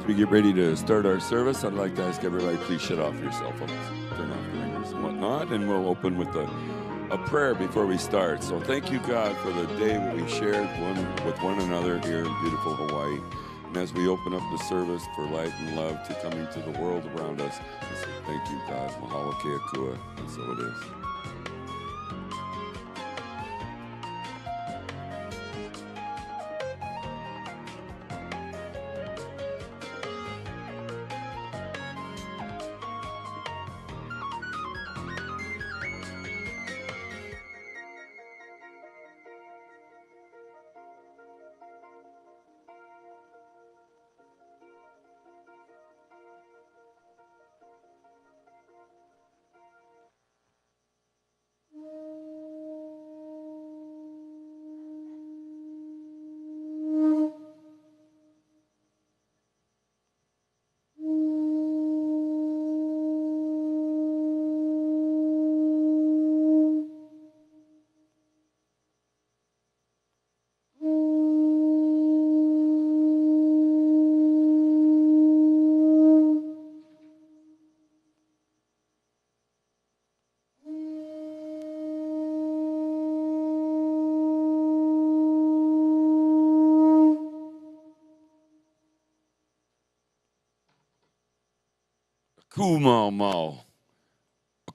As we get ready to start our service, I'd like to ask everybody, please shut off your cell phones, turn off the ringers and whatnot, and we'll open with a prayer before we start. So thank you, God, for the day that we shared with one another here in beautiful Hawaii. And as we open up the service for light and love to come into the world around us, we say thank you, God. Mahalo keakua. And so it is.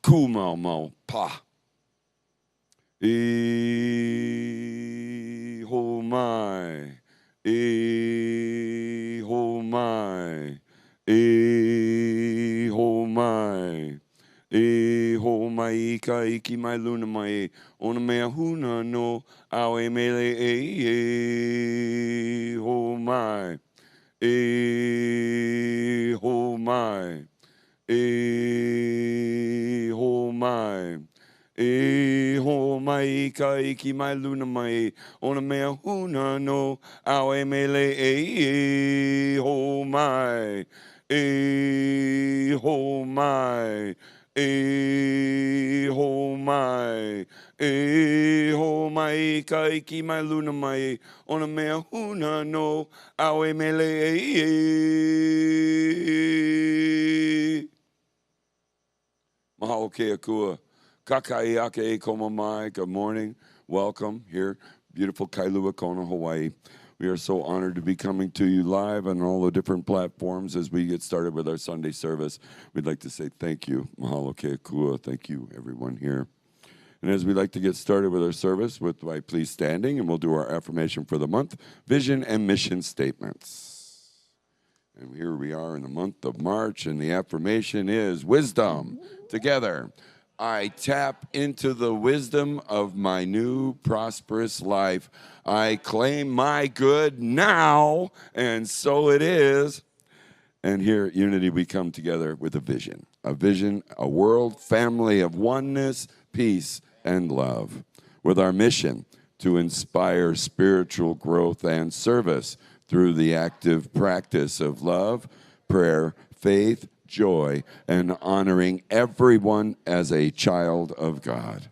Kumau mau, pa. E ho mai, e ho mai, e ho mai, e ho mai ka iki mai luna mai, ona mea huna no awe mele e ho mai, e ho mai. E ho mai ka iki mai luna mai ona mea huna no awe mele e ho mai e ho mai e ho mai e ho mai ka iki mai luna mai ona mea huna no awe mele e Mahalo keakua. Kakai ake e koma mai. Good morning. Welcome here, beautiful Kailua Kona, Hawaii. We are so honored to be coming to you live on all the different platforms as we get started with our Sunday service. We'd like to say thank you. Mahalo keakua. Thank you, everyone here. And as we like to get started with our service, by please standing, and we'll do our affirmation for the month, vision and mission statements. And here we are in the month of March, and the affirmation is wisdom. Together, I tap into the wisdom of my new prosperous life. I claim my good now, and so it is. And here at Unity, we come together with a vision, a world family of oneness, peace, and love, with our mission to inspire spiritual growth and service through the active practice of love, prayer, faith, joy, and honoring everyone as a child of God.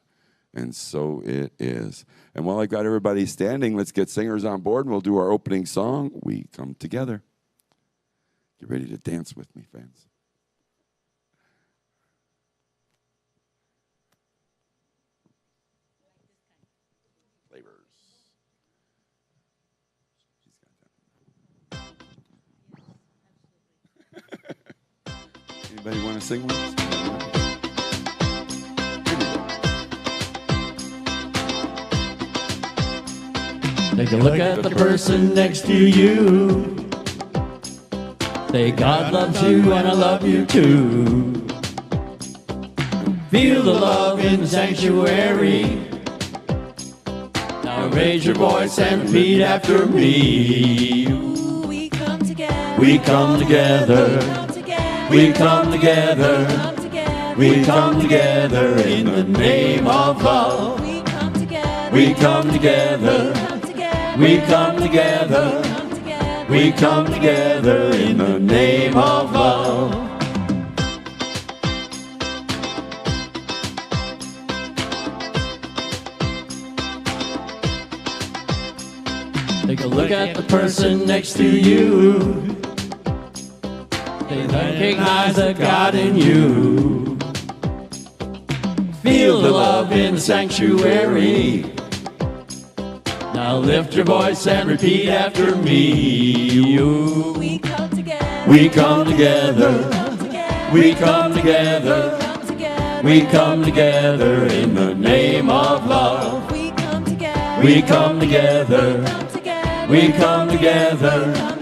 And so it is. And while I've got everybody standing, let's get singers on board, and we'll do our opening song, We Come Together. Get ready to dance with me, fans. Anybody want to sing with us? Take a look at the person next to you. Say, God loves you and I love you too. Feel the love in the sanctuary. Now raise your voice and repeat after me. We come together. We come together. We come together. We come together in the name of love. We come together. We come together. We come together. We come together in the name of love. Take a look at the person next to you. They recognize the God in you. Feel the love in the sanctuary. Now lift your voice and repeat after me. You. We come together. We come together. We come together. We come together in the name of love. We come together. We come together. We come together.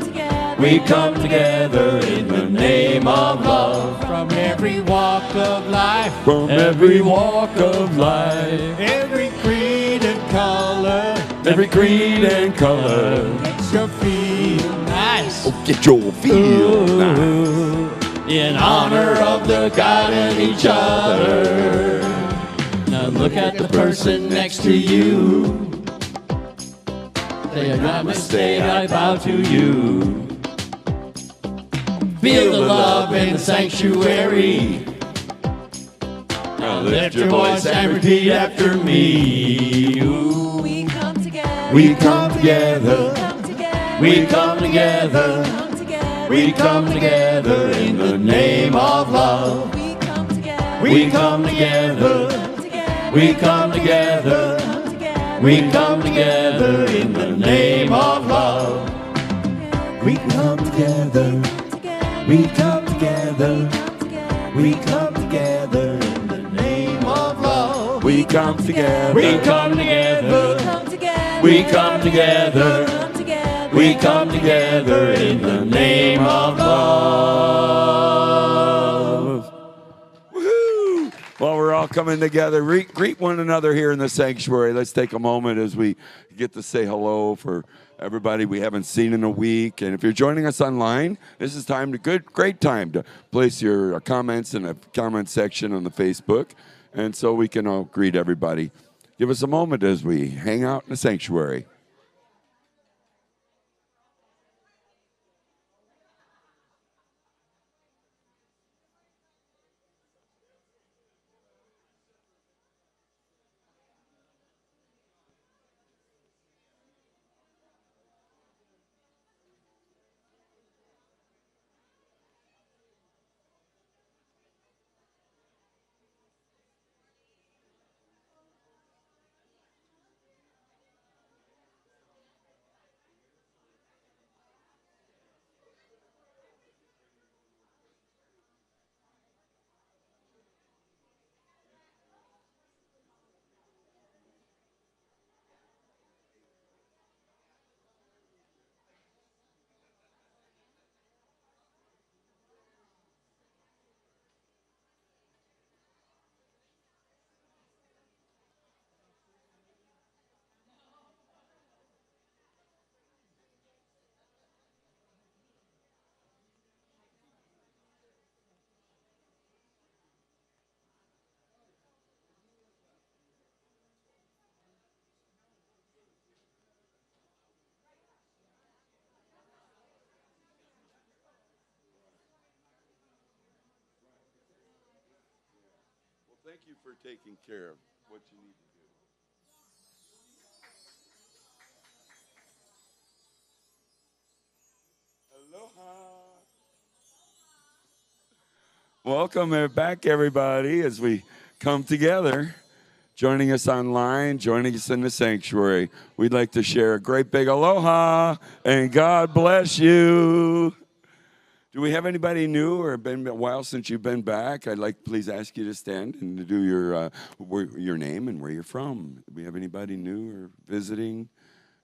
We come together in the name of love. From every walk of life. From every walk of life. Every creed and color. Every creed and color. Get your feel nice. Oh, get your feel nice. In honor of the God and each other. Now look at the person next to you. Say, namaste, I bow to you. Feel the love in the sanctuary. Now lift your voice and repeat after me. Ooh. We come together. We come together. We come together. We come together in the name of love. We come together. We come together. We come together. We come together in the name of love. We come together. We come together. We come together in the name of love. We come together. We come together. We come together. We come together in the name of love. Woohoo! Well, we're all coming together. Greet one another here in the sanctuary. Let's take a moment as we get to say hello for everybody we haven't seen in a week. And if you're joining us online, this is great time to place your comments in the comment section on the Facebook, and so we can all greet everybody. Give us a moment as we hang out in the sanctuary. Thank you for taking care of what you need to do. Aloha. Welcome back, everybody, as we come together. Joining us online, joining us in the sanctuary. We'd like to share a great big aloha and God bless you. Do we have anybody new or been a while since you've been back? I'd like to please ask you to stand and to do your name and where you're from. Do we have anybody new or visiting?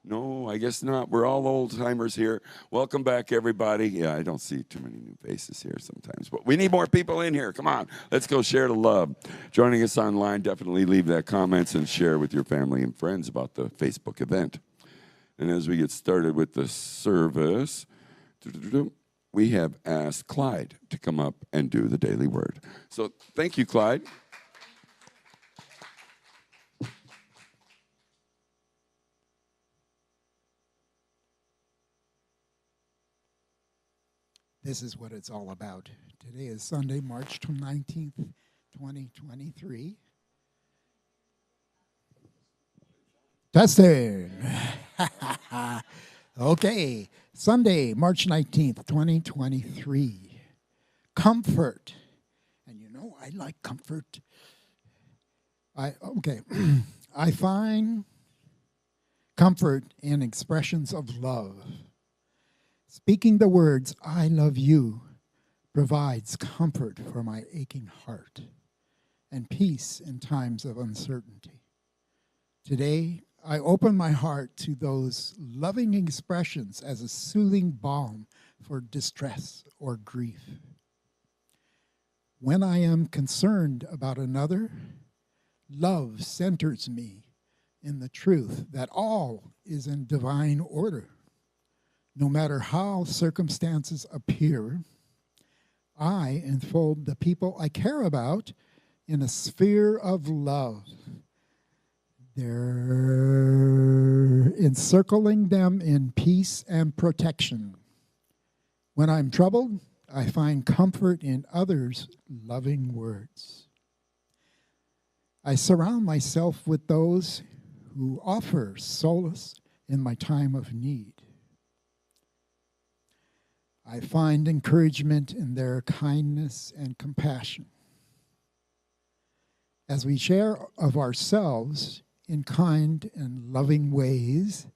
No, I guess not. We're all old timers here. Welcome back, everybody. Yeah, I don't see too many new faces here sometimes, but we need more people in here. Come on, let's go share the love. Joining us online, definitely leave that comments and share with your family and friends about the Facebook event. And as we get started with the service, we have asked Clyde to come up and do the daily word. So thank you, Clyde. This is what it's all about. Today is Sunday, March 19th, 2023. Testing. Okay, Sunday, March 19th, 2023. Comfort. And you know, I like comfort. Okay. I find comfort in expressions of love. Speaking the words, I love you, provides comfort for my aching heart and peace in times of uncertainty. Today, I open my heart to those loving expressions as a soothing balm for distress or grief. When I am concerned about another, love centers me in the truth that all is in divine order. No matter how circumstances appear, I enfold the people I care about in a sphere of love. They're encircling them in peace and protection. When I'm troubled, I find comfort in others' loving words. I surround myself with those who offer solace in my time of need. I find encouragement in their kindness and compassion. As we share of ourselves in kind and loving ways,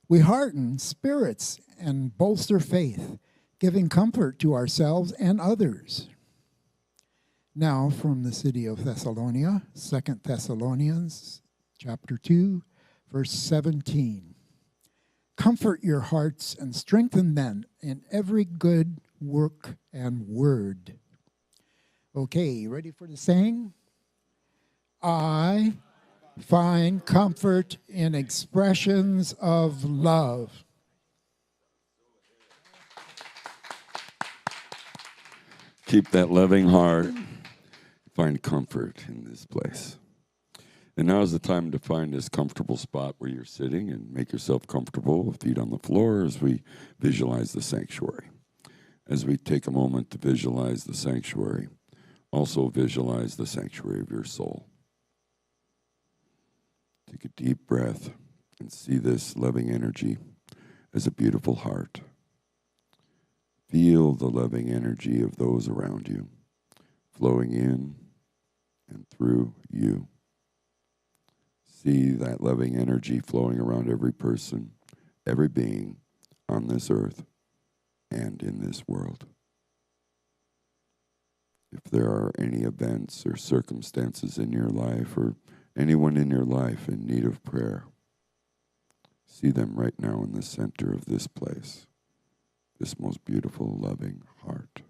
we hearten spirits and bolster faith, giving comfort to ourselves and others. Now from the city of Thessalonica, 2 Thessalonians chapter 2, verse 17. Comfort your hearts and strengthen them in every good work and word. Okay, ready for the saying? I find comfort in expressions of love. Keep that loving heart. Find comfort in this place. And now is the time to find this comfortable spot where you're sitting and make yourself comfortable, feet on the floor, as we visualize the sanctuary. As we take a moment to visualize the sanctuary, also visualize the sanctuary of your soul. Take a deep breath and see this loving energy as a beautiful heart. Feel the loving energy of those around you flowing in and through you. See that loving energy flowing around every person, every being on this earth and in this world. If there are any events or circumstances in your life or anyone in your life in need of prayer, see them right now in the center of this place, this most beautiful, loving heart.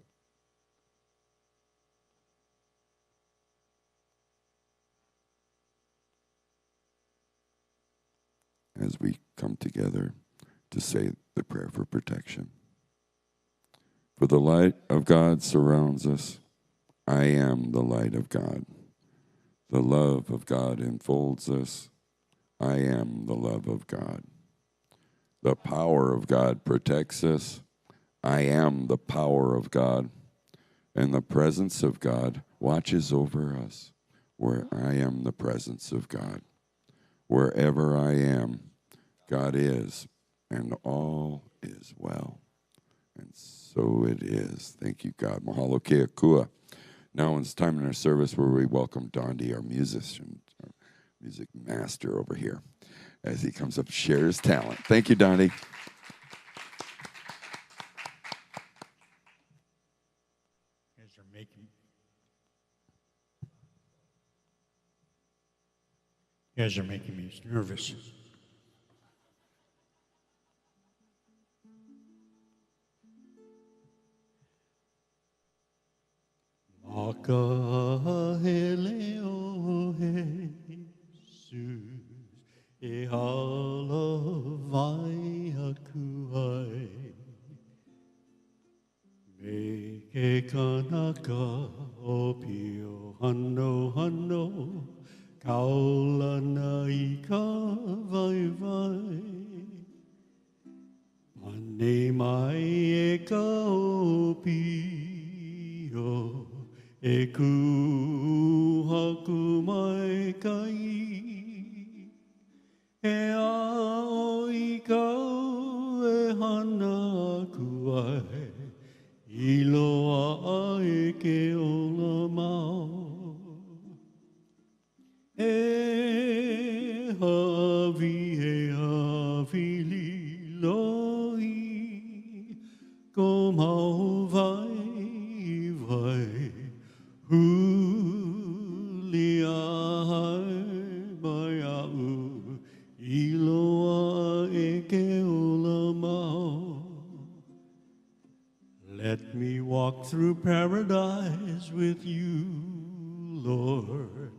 As we come together to say the prayer for protection. For the light of God surrounds us. I am the light of God. The love of God enfolds us. I am the love of God. The power of God protects us. I am the power of God. And the presence of God watches over us, where I am the presence of God. Wherever I am, God is, and all is well. And so it is. Thank you, God. Mahalo ke akua. Now it's time in our service where we welcome Dondi, our musician, our music master over here, as he comes up to share his talent. Thank you, Dondi. You guys are making me nervous. Makaheleo Jesus, e halavai akuai, me ke kanaka o pio hano hano, kaulana I ka vai vai, pane mai e ka o pio, e ku haku mai kai, e ao I kau e hana aku ai, I loa vie avili loi, como vai vai, hulia mai au, iloa e ke olamau. Let me walk through paradise with you, Lord.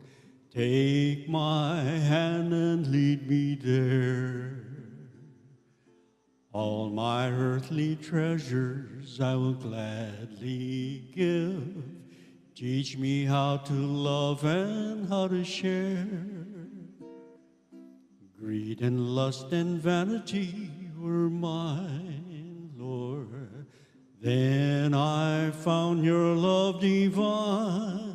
Take my hand and lead me there. All my earthly treasures I will gladly give. Teach me how to love and how to share. Greed and lust and vanity were mine, Lord. Then I found your love divine.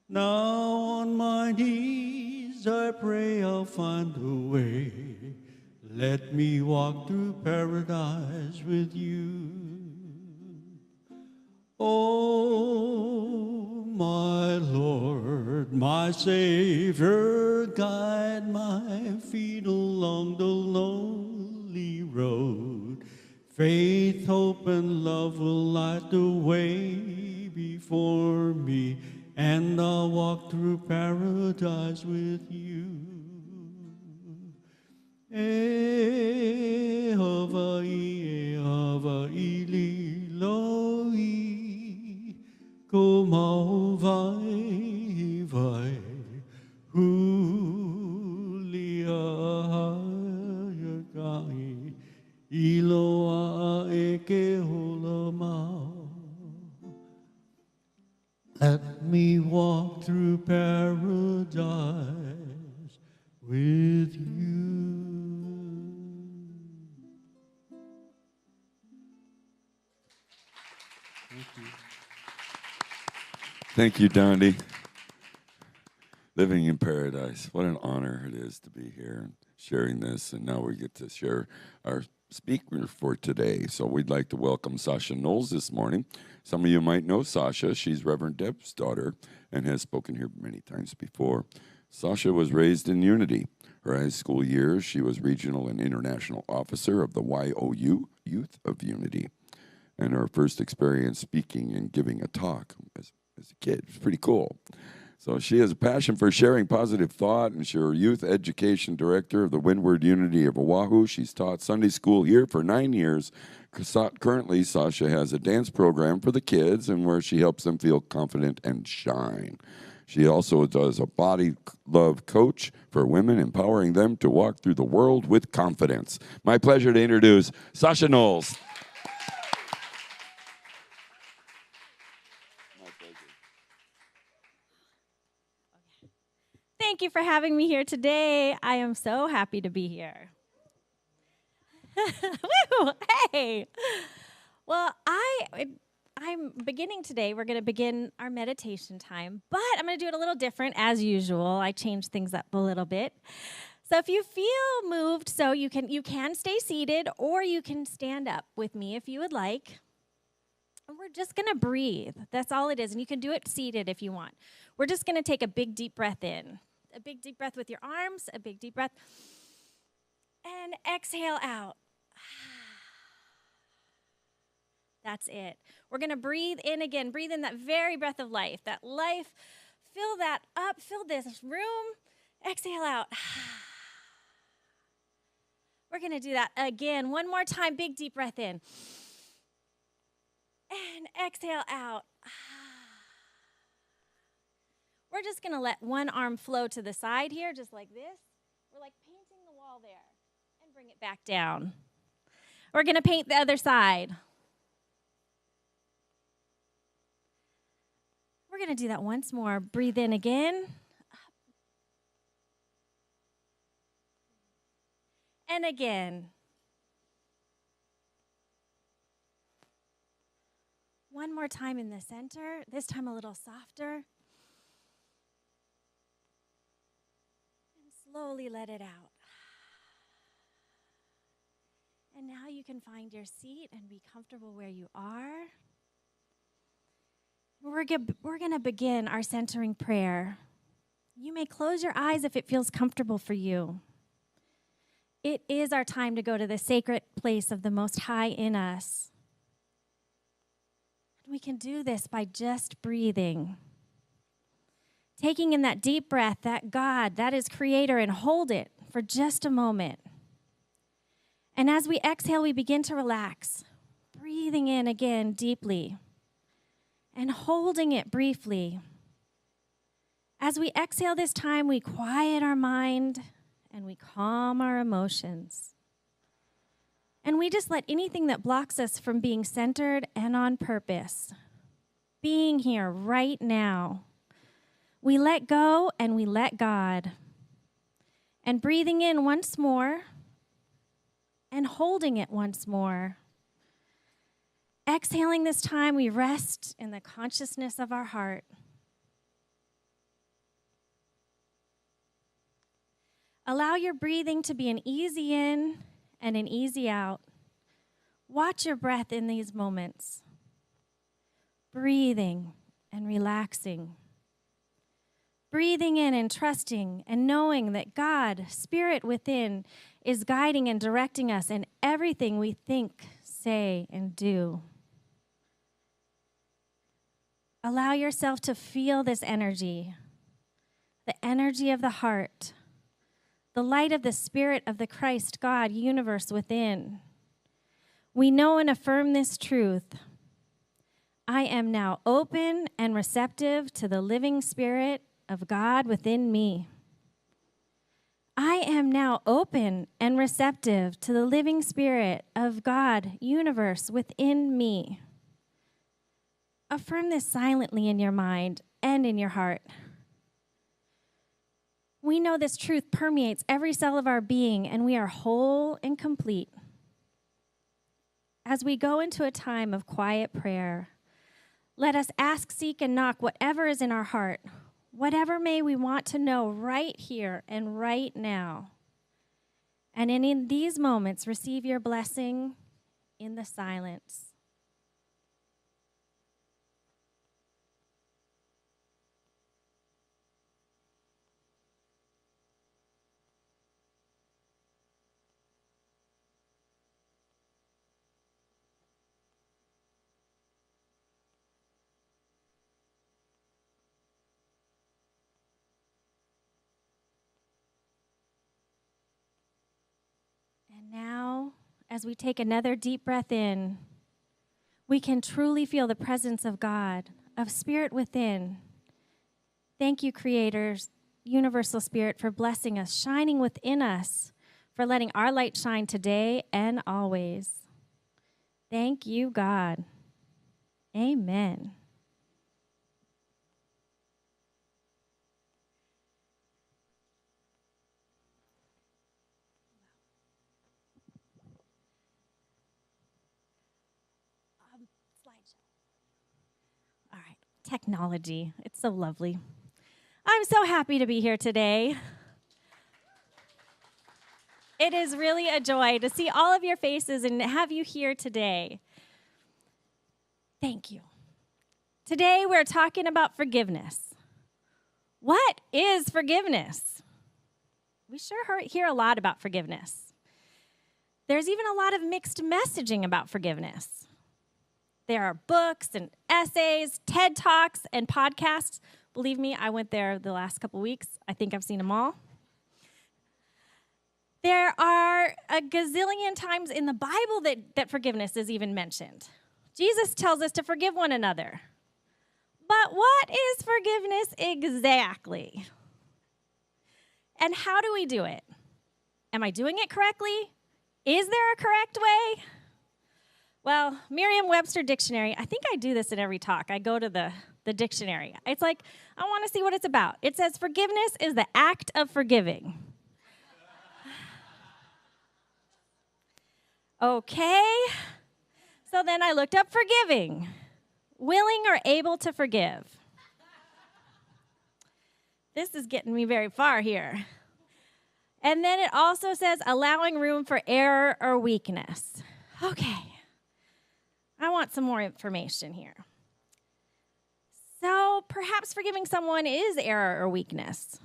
Now on my knees I pray I'll find a way. Let me walk through paradise with you. Oh, my Lord, my Savior, guide my feet along the lonely road. Faith, hope, and love will light the way before me, and I'll walk through paradise with you. Hawaii, Hawaii, loi, komau vai vai, hulia yakai, iloa e ke holamau. Let me walk through paradise with you. Thank you, Dondi. Living in paradise. What an honor it is to be here and sharing this. And now we get to share our speaker for today. So we'd like to welcome Sasha Knolls this morning. Some of you might know Sasha. She's Reverend Deb's daughter and has spoken here many times before. Sasha was raised in Unity. Her high school years, she was regional and international officer of the YOU, Youth of Unity. And her first experience speaking and giving a talk as a kid. It was pretty cool. So she has a passion for sharing positive thought, and she's a youth education director of the Windward Unity of Oahu. She's taught Sunday school here for 9 years. Currently, Sasha has a dance program for the kids and where she helps them feel confident and shine. She also does a body love coach for women, empowering them to walk through the world with confidence. My pleasure to introduce Sasha Knolls. Thank you for having me here today. I am so happy to be here. Woo! Hey! Well, I'm beginning today. We're going to begin our meditation time, but I'm going to do it a little different as usual. I changed things up a little bit. So if you feel moved, so you can stay seated or you can stand up with me if you would like. And we're just going to breathe. That's all it is. And you can do it seated if you want. We're just going to take a big, deep breath in. A big, deep breath with your arms. A big, deep breath. And exhale out. That's it. We're going to breathe in again. Breathe in that very breath of life. That life. Fill that up. Fill this room. Exhale out. We're going to do that again. One more time. Big, deep breath in. And exhale out. We're just going to let one arm flow to the side here, just like this. We're like painting the wall there. And bring it back down. We're going to paint the other side. We're going to do that once more. Breathe in again. And again. One more time in the center, this time a little softer. And slowly let it out. And now you can find your seat and be comfortable where you are. We're going to begin our centering prayer. You may close your eyes if it feels comfortable for you. It is our time to go to the sacred place of the Most High in us. And we can do this by just breathing. Taking in that deep breath, that God, that is Creator, and hold it for just a moment. And as we exhale, we begin to relax, breathing in again deeply and holding it briefly. As we exhale this time, we quiet our mind and we calm our emotions. And we just let anything that blocks us from being centered and on purpose, being here right now, we let go and we let God. And breathing in once more and holding it once more. Exhaling this time, we rest in the consciousness of our heart. Allow your breathing to be an easy in and an easy out. Watch your breath in these moments. Breathing and relaxing. Breathing in and trusting and knowing that God, Spirit within, is guiding and directing us in everything we think, say, and do. Allow yourself to feel this energy, the energy of the heart, the light of the Spirit of the Christ, God, universe within. We know and affirm this truth. I am now open and receptive to the living Spirit of God within me. I am now open and receptive to the living Spirit of God, universe within me. Affirm this silently in your mind and in your heart. We know this truth permeates every cell of our being, and we are whole and complete. As we go into a time of quiet prayer, let us ask, seek, and knock whatever is in our heart, whatever may we want to know right here and right now. And in these moments, receive your blessing in the silence. And now, as we take another deep breath in, we can truly feel the presence of God, of Spirit within. Thank you, Creator's universal Spirit, for blessing us, shining within us, for letting our light shine today and always. Thank you, God. Amen. All right, technology. It's so lovely. I'm so happy to be here today. It is really a joy to see all of your faces and have you here today. Thank you. Today we're talking about forgiveness. What is forgiveness? We sure hear a lot about forgiveness. There's even a lot of mixed messaging about forgiveness. There are books and essays, TED Talks, and podcasts. Believe me, I went there the last couple weeks. I think I've seen them all. There are a gazillion times in the Bible that forgiveness is even mentioned. Jesus tells us to forgive one another. But what is forgiveness exactly? And how do we do it? Am I doing it correctly? Is there a correct way? Well, Merriam-Webster Dictionary, I think I do this in every talk. I go to the dictionary. It's like, I want to see what it's about. It says forgiveness is the act of forgiving. Okay. So then I looked up forgiving. Willing or able to forgive. This is getting me very far here. And then it also says allowing room for error or weakness. Okay. I want some more information here. So perhaps forgiving someone is error or weakness.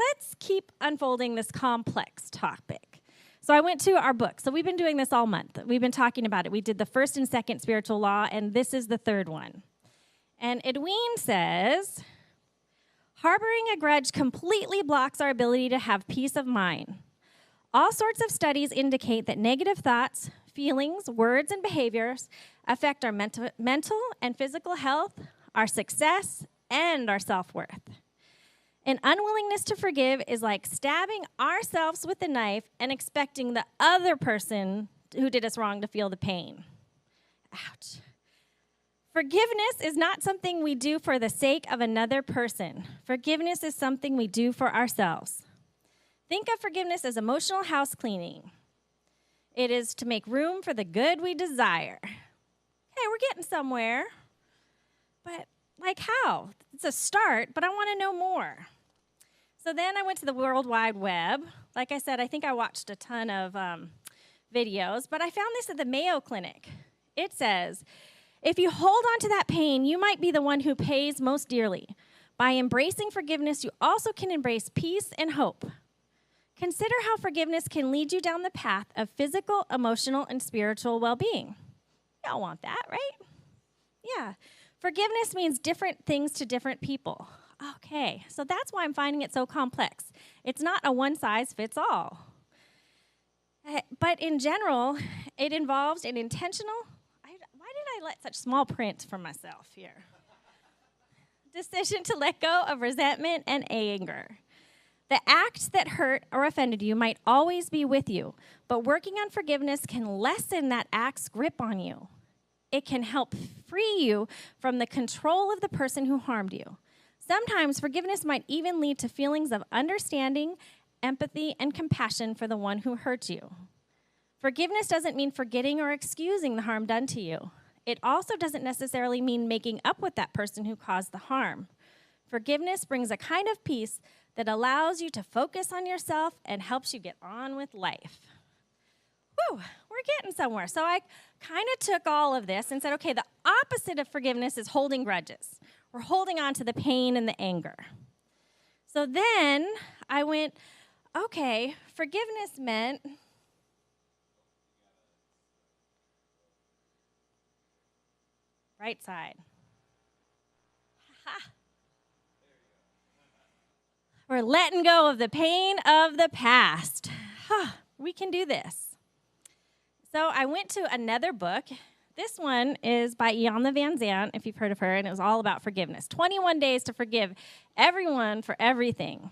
let's keep unfolding this complex topic. So I went to our book. So we've been doing this all month. We've been talking about it. We did the first and second spiritual law, and this is the third one. And Edwene says, harboring a grudge completely blocks our ability to have peace of mind. All sorts of studies indicate that negative thoughts, feelings, words, and behaviors affect our mental and physical health, our success, and our self-worth. An unwillingness to forgive is like stabbing ourselves with a knife and expecting the other person who did us wrong to feel the pain. Ouch. Forgiveness is not something we do for the sake of another person. Forgiveness is something we do for ourselves. Think of forgiveness as emotional house cleaning. It is to make room for the good we desire. Hey, we're getting somewhere. But like how? It's a start, but I want to know more. So then I went to the World Wide Web. Like I said, I think I watched a ton of videos, but I found this at the Mayo Clinic. It says, if you hold on to that pain, you might be the one who pays most dearly. By embracing forgiveness, you also can embrace peace and hope. Consider how forgiveness can lead you down the path of physical, emotional, and spiritual well-being. Y'all want that, right? Yeah. Forgiveness means different things to different people. Okay, so that's why I'm finding it so complex. It's not a one-size-fits-all. But in general, it involves an intentional, why did I let such small print for myself here? Decision to let go of resentment and anger. The act that hurt or offended you might always be with you, but working on forgiveness can lessen that act's grip on you. It can help free you from the control of the person who harmed you. Sometimes forgiveness might even lead to feelings of understanding, empathy, and compassion for the one who hurt you. Forgiveness doesn't mean forgetting or excusing the harm done to you. It also doesn't necessarily mean making up with that person who caused the harm. Forgiveness brings a kind of peace that allows you to focus on yourself and helps you get on with life. Whew, we're getting somewhere. So I kind of took all of this and said, okay, the opposite of forgiveness is holding grudges. We're holding on to the pain and the anger. So then I went, okay, forgiveness meant right side. Ha-ha. We're letting go of the pain of the past. We can do this. So I went to another book. This one is by Iyanla Vanzant, if you've heard of her, and it was all about forgiveness. 21 days to forgive everyone for everything.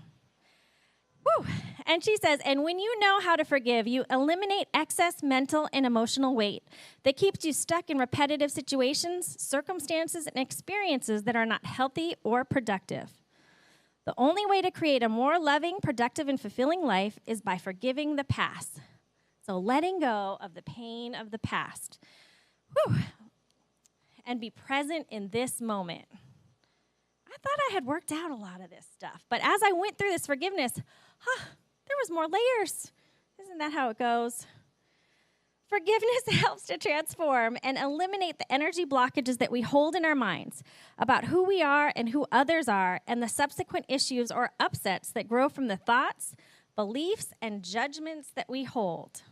Whew. And she says, and when you know how to forgive, you eliminate excess mental and emotional weight that keeps you stuck in repetitive situations, circumstances, and experiences that are not healthy or productive. The only way to create a more loving, productive, and fulfilling life is by forgiving the past. So letting go of the pain of the past. Whew. And be present in this moment. I thought I had worked out a lot of this stuff, but as I went through this forgiveness, there was more layers. Isn't that how it goes? Forgiveness helps to transform and eliminate the energy blockages that we hold in our minds about who we are and who others are, and the subsequent issues or upsets that grow from the thoughts, beliefs, and judgments that we hold.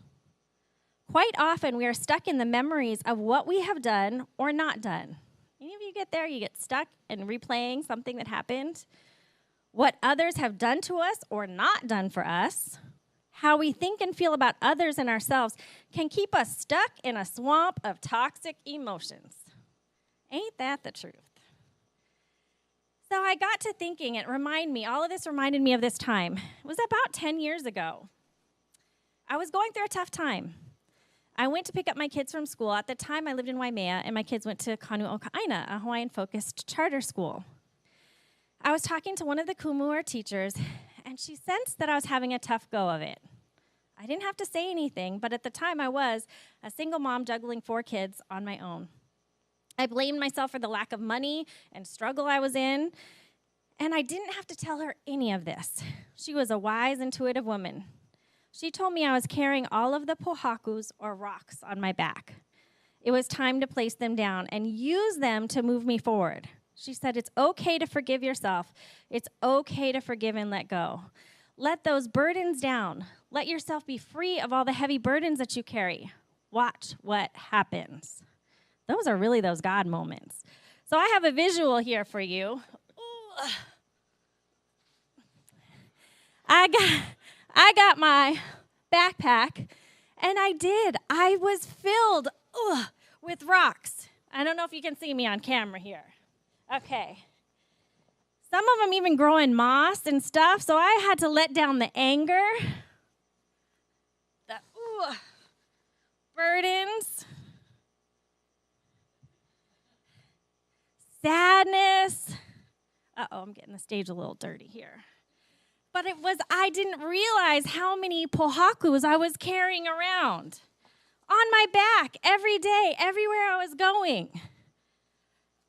Quite often, we are stuck in the memories of what we have done or not done. Any of you get there? You get stuck in replaying something that happened? What others have done to us or not done for us? How we think and feel about others and ourselves can keep us stuck in a swamp of toxic emotions. Ain't that the truth? So I got to thinking, all of this reminded me of this time. It was about 10 years ago. I was going through a tough time. I went to pick up my kids from school. At the time, I lived in Waimea, and my kids went to Kanu'okaina, a Hawaiian-focused charter school. I was talking to one of the Kumua teachers, and she sensed that I was having a tough go of it. I didn't have to say anything, but at the time I was a single mom juggling 4 kids on my own. I blamed myself for the lack of money and struggle I was in, and I didn't have to tell her any of this. She was a wise, intuitive woman. She told me I was carrying all of the pohakus, or rocks, on my back. It was time to place them down and use them to move me forward. She said, it's okay to forgive yourself. It's okay to forgive and let go. Let those burdens down. Let yourself be free of all the heavy burdens that you carry. Watch what happens. Those are really those God moments. So I have a visual here for you. Ooh. I got my backpack, and I was filled with rocks. I don't know if you can see me on camera here. Okay. Some of them even growing moss and stuff, so I had to let down the anger, the burdens, sadness. Uh-oh, I'm getting the stage a little dirty here. But I didn't realize how many pohakus I was carrying around on my back every day, everywhere I was going.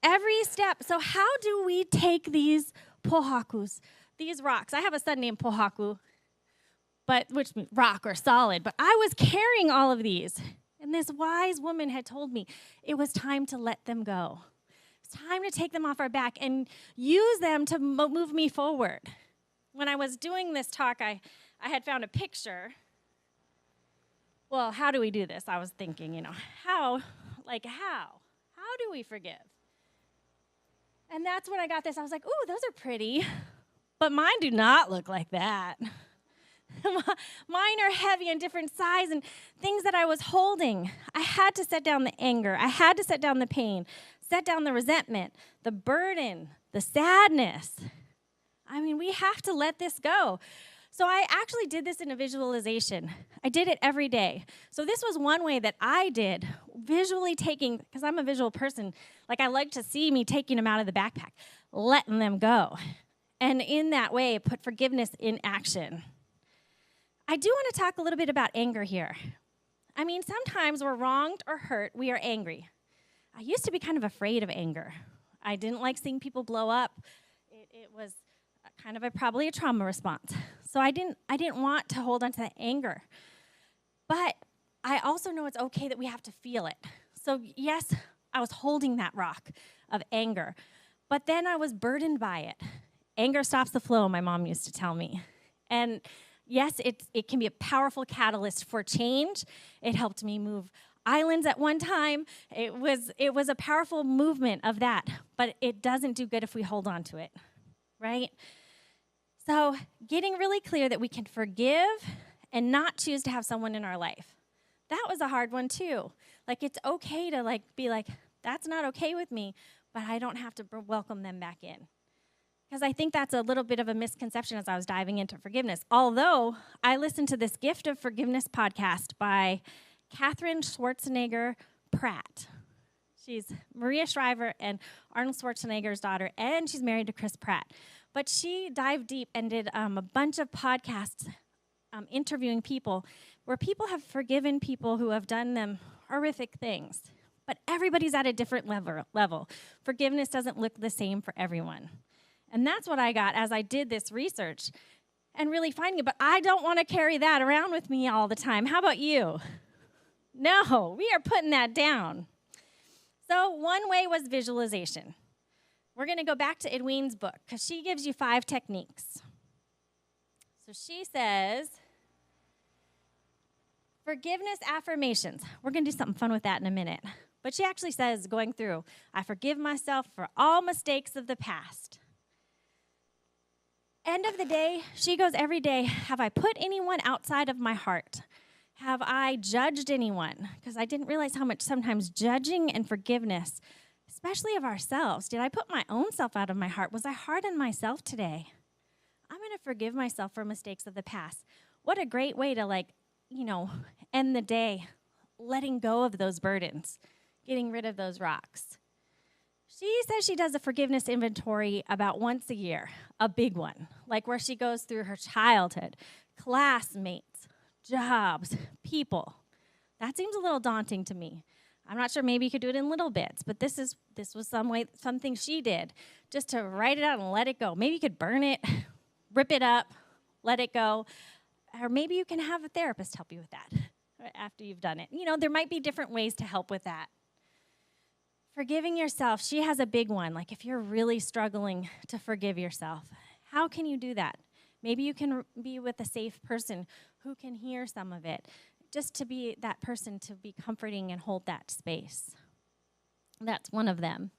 Every step. So how do we take these pohakus, these rocks? I have a son named Pohaku, which means rock or solid. But I was carrying all of these. And this wise woman had told me it was time to let them go. It's time to take them off our back and use them to move me forward. When I was doing this talk, I had found a picture. Well, how do we do this? I was thinking, how do we forgive? And that's when I got this. I was like, ooh, those are pretty, but mine do not look like that. Mine are heavy and different size and things that I was holding. I had to set down the anger. I had to set down the pain, set down the resentment, the burden, the sadness. We have to let this go. So I actually did this in a visualization. I did it every day. So this was one way that I did, visually taking, because I'm a visual person, I like to see me taking them out of the backpack, letting them go. And in that way, put forgiveness in action. I do want to talk a little bit about anger here. Sometimes we're wronged or hurt, we are angry. I used to be kind of afraid of anger. I didn't like seeing people blow up. It was kind of probably a trauma response. So I didn't want to hold on to that anger. But I also know it's okay that we have to feel it. So yes, I was holding that rock of anger, but then I was burdened by it. Anger stops the flow, my mom used to tell me. And yes, it can be a powerful catalyst for change. It helped me move islands at one time. It was a powerful movement of that, but it doesn't do good if we hold on to it, right? So getting really clear that we can forgive and not choose to have someone in our life. That was a hard one too. It's okay to be like, that's not okay with me, but I don't have to welcome them back in. Because I think that's a little bit of a misconception as I was diving into forgiveness. Although I listened to this Gift of Forgiveness podcast by Catherine Schwarzenegger Pratt. She's Maria Shriver and Arnold Schwarzenegger's daughter, and she's married to Chris Pratt. But she dived deep and did a bunch of podcasts interviewing people where people have forgiven people who have done them horrific things. But everybody's at a different level. Forgiveness doesn't look the same for everyone. And that's what I got as I did this research and really finding it. But I don't want to carry that around with me all the time. How about you? No, we are putting that down. So one way was visualization. We're going to go back to Edwine's book because she gives you 5 techniques. So she says, forgiveness affirmations. We're going to do something fun with that in a minute. But she actually says, going through, I forgive myself for all mistakes of the past. End of the day, she goes every day, have I put anyone outside of my heart? Have I judged anyone? Because I didn't realize how much sometimes judging and forgiveness, especially of ourselves. Did I put my own self out of my heart? Was I hard on myself today? I'm going to forgive myself for mistakes of the past. What a great way to end the day, letting go of those burdens, getting rid of those rocks. She says she does a forgiveness inventory about once a year, a big one, where she goes through her childhood, classmates, jobs, people. That seems a little daunting to me. I'm not sure, maybe you could do it in little bits, but this was something she did, just to write it out and let it go. Maybe you could burn it, rip it up, let it go, or maybe you can have a therapist help you with that after you've done it. There might be different ways to help with that. Forgiving yourself, she has a big one. Like if you're really struggling to forgive yourself, how can you do that? Maybe you can be with a safe person who can hear some of it, just to be that person to be comforting and hold that space. That's one of them.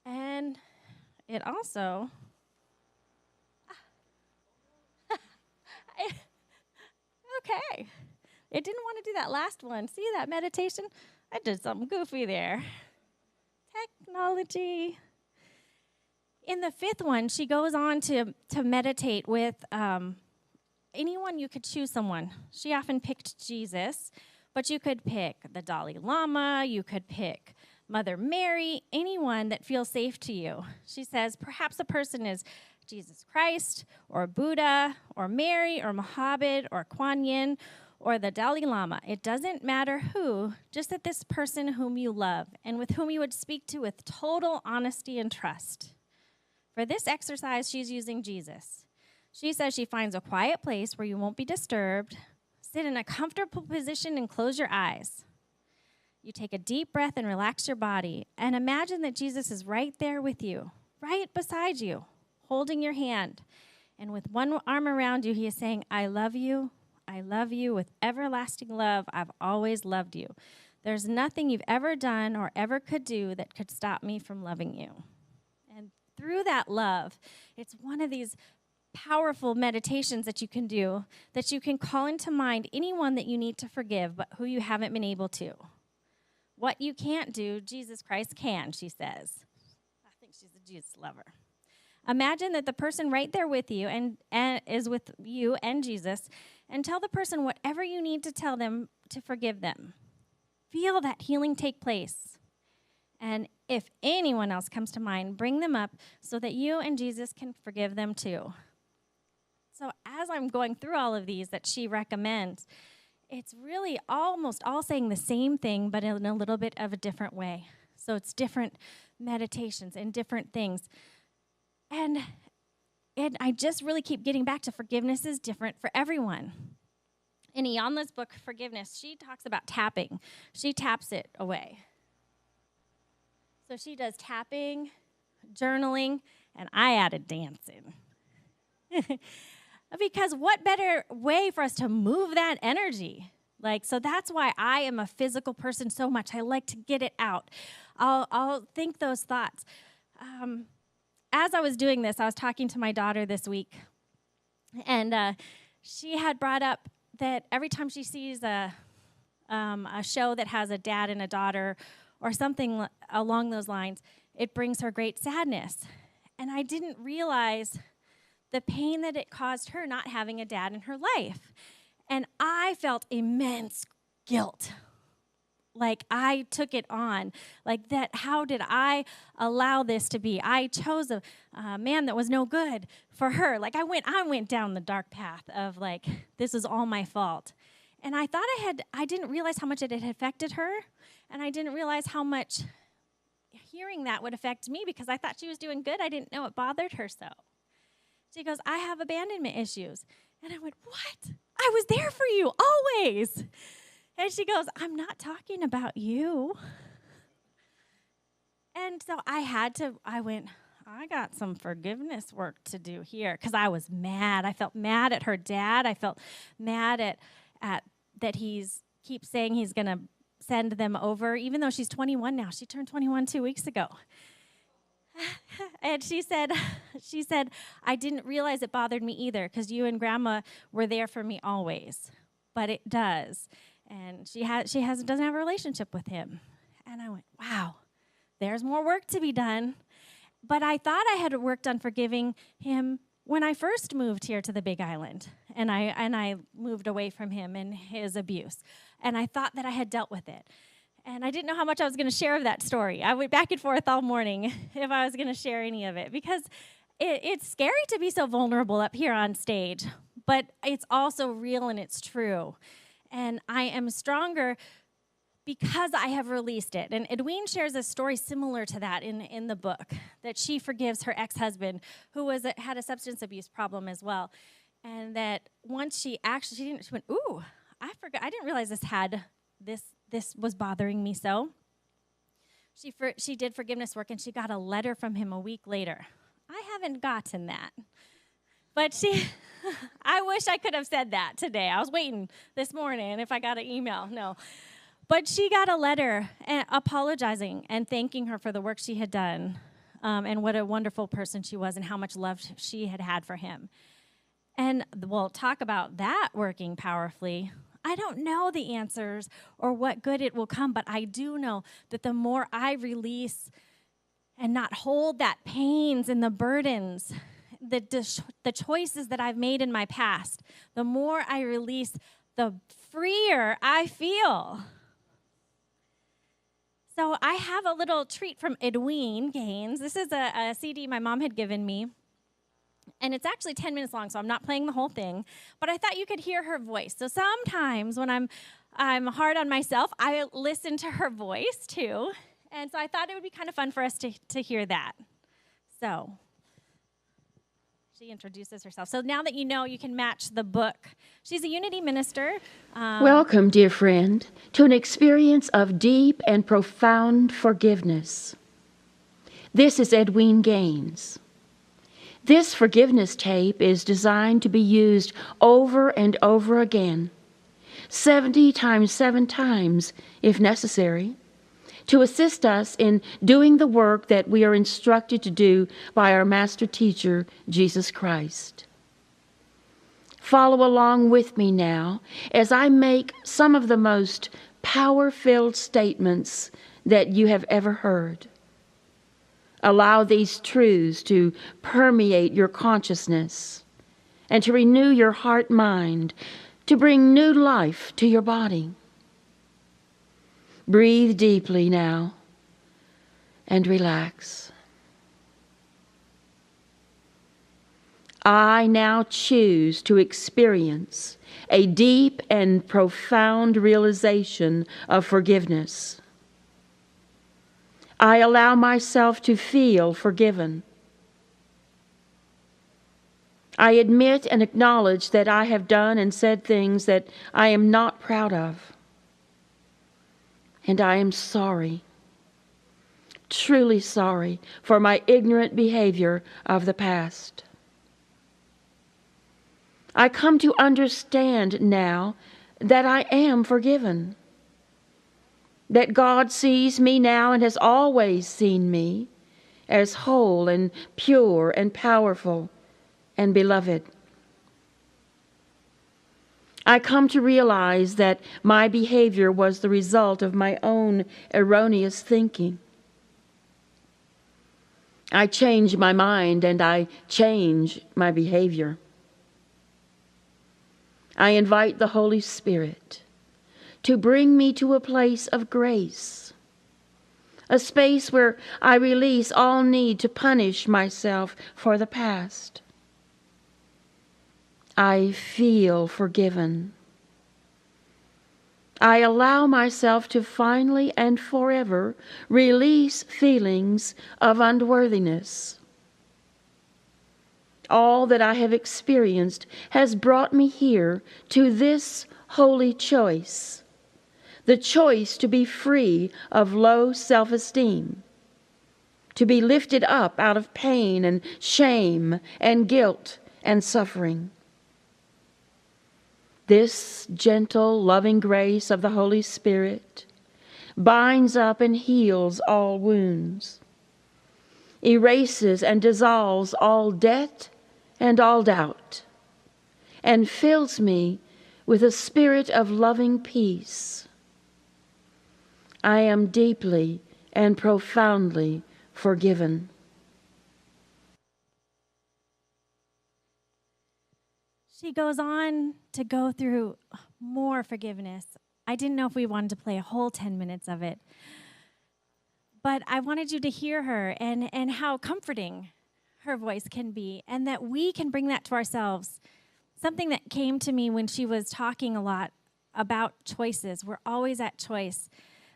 And it also, okay, it didn't want to do that last one. See that meditation? I did something goofy there. Technology. In the fifth one, she goes on to meditate with anyone. You could choose someone. She often picked Jesus, but you could pick the Dalai Lama, you could pick Mother Mary, anyone that feels safe to you. She says perhaps a person is Jesus Christ or Buddha or Mary or Muhammad or Kuan Yin or the Dalai Lama. It doesn't matter who, just that this person whom you love and with whom you would speak to with total honesty and trust. For this exercise, she's using Jesus. She says she finds a quiet place where you won't be disturbed, sit in a comfortable position and close your eyes. You take a deep breath and relax your body and imagine that Jesus is right there with you, right beside you, holding your hand. And with one arm around you, he is saying, I love you with everlasting love. I've always loved you. There's nothing you've ever done or ever could do that could stop me from loving you. And through that love, it's one of these powerful meditations that you can do, that you can call into mind anyone that you need to forgive, but who you haven't been able to. What you can't do, Jesus Christ can, she says. I think she's a Jesus lover. Imagine that the person right there with you and is with you and Jesus, and tell the person whatever you need to tell them to forgive them. Feel that healing take place. And if anyone else comes to mind, bring them up so that you and Jesus can forgive them too. So as I'm going through all of these that she recommends, it's really almost all saying the same thing, but in a little bit of a different way. So it's different meditations and different things. And I just really keep getting back to forgiveness is different for everyone. In Iyanla's book, Forgiveness, she talks about tapping. She taps it away. So she does tapping, journaling, and I added dancing. Because what better way for us to move that energy? So that's why I am a physical person so much. I like to get it out. I'll think those thoughts. As I was doing this, I was talking to my daughter this week, and she had brought up that every time she sees a show that has a dad and a daughter or something along those lines, it brings her great sadness. And I didn't realize the pain that it caused her not having a dad in her life. And I felt immense guilt. I took it on. That, how did I allow this to be? I chose a man that was no good for her. I went down the dark path of this is all my fault. And I thought I didn't realize how much it had affected her. And I didn't realize how much hearing that would affect me because I thought she was doing good. I didn't know it bothered her so. She goes, I have abandonment issues. And I went, what? I was there for you always. And she goes, I'm not talking about you. And so I went, I got some forgiveness work to do here because I was mad. I felt mad at her dad. I felt mad at that keeps saying he's going to send them over, even though she's 21 now. She turned 21 2 weeks ago. And she said, I didn't realize it bothered me either because you and Grandma were there for me always. But it does. And she doesn't have a relationship with him. And I went, wow, there's more work to be done. But I thought I had worked on forgiving him when I first moved here to the Big Island. And I moved away from him and his abuse. And I thought that I had dealt with it. And I didn't know how much I was going to share of that story. I went back and forth all morning if I was going to share any of it because it's scary to be so vulnerable up here on stage, but it's also real and it's true. And I am stronger because I have released it. And Edwene shares a story similar to that in the book, that she forgives her ex-husband who had a substance abuse problem as well. And that once she went, ooh, I forgot, I didn't realize this was bothering me so. She did forgiveness work, and she got a letter from him a week later. I haven't gotten that. But I wish I could have said that today. I was waiting this morning if I got an email. No. But she got a letter apologizing and thanking her for the work she had done, and what a wonderful person she was and how much love she had had for him. And we'll talk about that working powerfully. I don't know the answers or what good it will come, but I do know that the more I release and not hold that pains and the burdens, the choices that I've made in my past, the more I release, the freer I feel. So I have a little treat from Edwene Gaines. This is a CD my mom had given me. And it's actually 10 minutes long, so I'm not playing the whole thing. But I thought you could hear her voice. So sometimes when I'm hard on myself, I listen to her voice too. And so I thought it would be kind of fun for us to hear that. So she introduces herself. So now that you know, you can match the book. She's a Unity minister. Welcome, dear friend, to an experience of deep and profound forgiveness. This is Edwene Gaines. This forgiveness tape is designed to be used over and over again, 70 times 7 times if necessary, to assist us in doing the work that we are instructed to do by our master teacher, Jesus Christ. Follow along with me now as I make some of the most power-filled statements that you have ever heard. Allow these truths to permeate your consciousness and to renew your heart-mind, to bring new life to your body. Breathe deeply now and relax. I now choose to experience a deep and profound realization of forgiveness. I allow myself to feel forgiven. I admit and acknowledge that I have done and said things that I am not proud of. And I am sorry, truly sorry, for my ignorant behavior of the past. I come to understand now that I am forgiven, that God sees me now and has always seen me as whole and pure and powerful and beloved. I come to realize that my behavior was the result of my own erroneous thinking. I change my mind and I change my behavior. I invite the Holy Spirit to bring me to a place of grace, a space where I release all need to punish myself for the past. I feel forgiven. I allow myself to finally and forever release feelings of unworthiness. All that I have experienced has brought me here to this holy choice, the choice to be free of low self-esteem, to be lifted up out of pain and shame and guilt and suffering. This gentle, loving grace of the Holy Spirit binds up and heals all wounds, erases and dissolves all debt and all doubt, and fills me with a spirit of loving peace. I am deeply and profoundly forgiven. She goes on to go through more forgiveness. I didn't know if we wanted to play a whole 10 minutes of it, but I wanted you to hear her and how comforting her voice can be, and that we can bring that to ourselves. Something that came to me when she was talking a lot about choices. We're always at choice.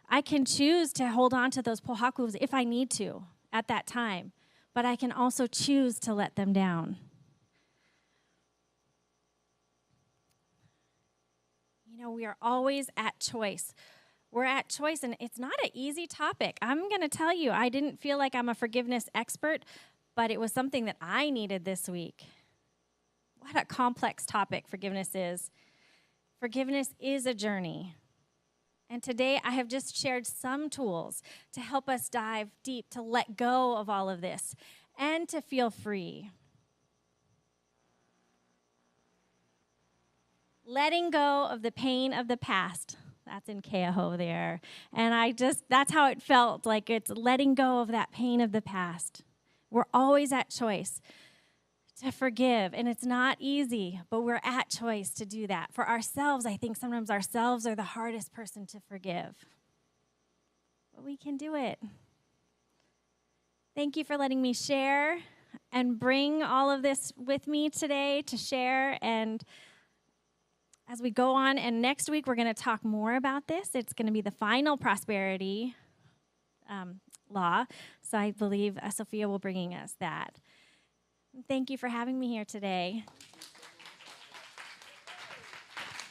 I can choose to hold on to those pohakus if I need to at that time, but I can also choose to let them down. You know, we are always at choice. We're at choice, and it's not an easy topic. I'm going to tell you, I didn't feel like I'm a forgiveness expert, but it was something that I needed this week. What a complex topic forgiveness is. Forgiveness is a journey. And today I have just shared some tools to help us dive deep, to let go of all of this, and to feel free. Letting go of the pain of the past. That's in Keaho there. And that's how it felt, like it's letting go of that pain of the past. We're always at choice to forgive, and it's not easy, but we're at choice to do that. For ourselves, I think sometimes ourselves are the hardest person to forgive. But we can do it. Thank you for letting me share and bring all of this with me today to share. And as we go on, and next week we're going to talk more about this. It's going to be the final prosperity law. So I believe Sophia will bring us that. Thank you for having me here today.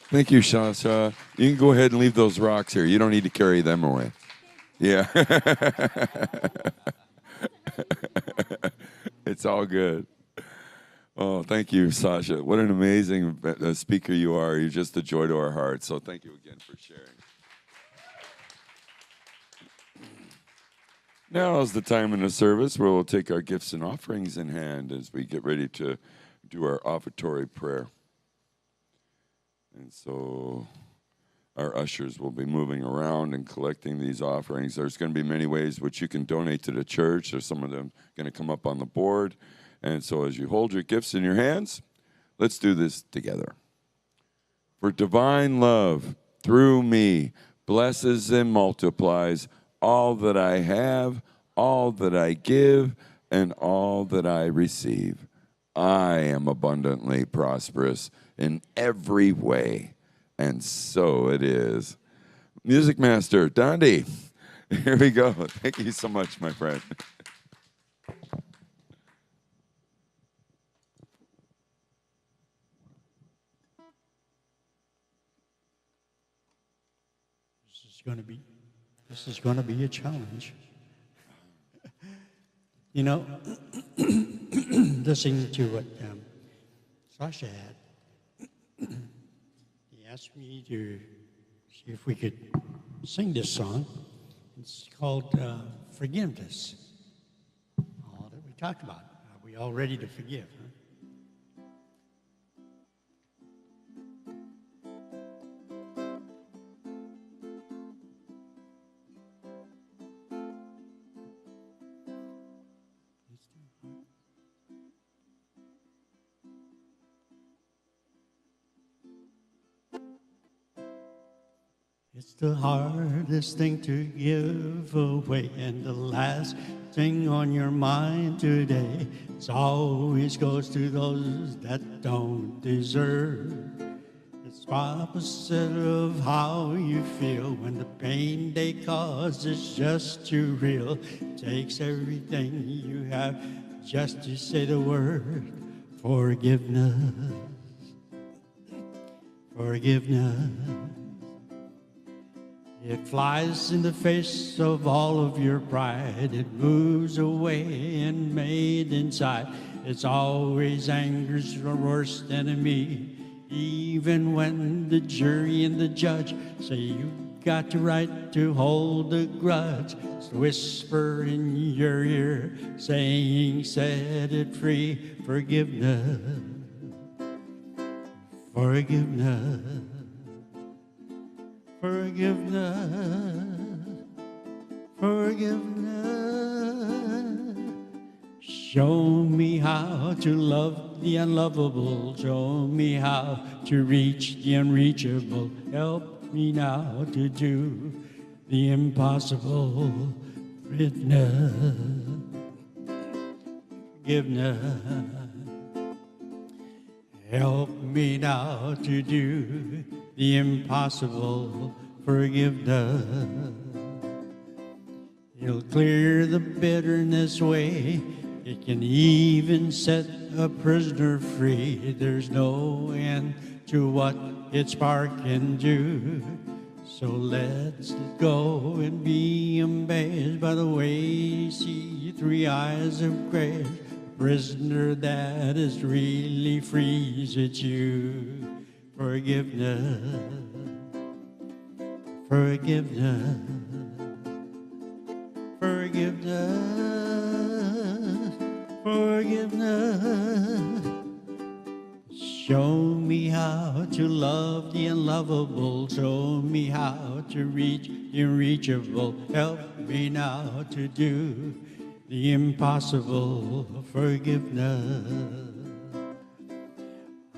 Thank you, Sasha. You can go ahead and leave those rocks here. You don't need to carry them away. Yeah. It's all good. Oh, thank you, Sasha. What an amazing speaker you are. You're just a joy to our hearts. So thank you again for sharing. Now is the time in the service where we'll take our gifts and offerings in hand as we get ready to do our offertory prayer. And so our ushers will be moving around and collecting these offerings. There's going to be many ways which you can donate to the church. There's some of them going to come up on the board. And so as you hold your gifts in your hands, let's do this together. For divine love through me blesses and multiplies all that I have, all that I give, and all that I receive. I am abundantly prosperous in every way, and so it is. Music Master, Dondi, here we go. Thank you so much, my friend. This is going to be a challenge. You know, listening to what Sasha had, he asked me to see if we could sing this song. It's called Forgiveness. All that we talked about. Are we all ready to forgive? Huh? It's the hardest thing to give away, and the last thing on your mind today. It always goes to those that don't deserve. It's opposite of how you feel when the pain they cause is just too real. It takes everything you have just to say the word forgiveness. Forgiveness. It flies in the face of all of your pride. It moves away and made inside. It's always anger's your worst enemy. Even when the jury and the judge say you got the right to hold a grudge, it's a whisper in your ear saying, set it free. Forgiveness. Forgiveness. Forgiveness, forgiveness. Show me how to love the unlovable. Show me how to reach the unreachable. Help me now to do the impossible. Forgiveness, forgiveness. Help me now to do the impossible. Forgiveness. It'll clear the bitterness away. It can even set a prisoner free. There's no end to what its spark can do. So let's go and be amazed by the way you see through eyes of grace. Prisoner that is really free, it's you. Forgiveness, forgiveness, forgiveness, forgiveness. Show me how to love the unlovable. Show me how to reach the unreachable. Help me now to do the impossible. Forgiveness.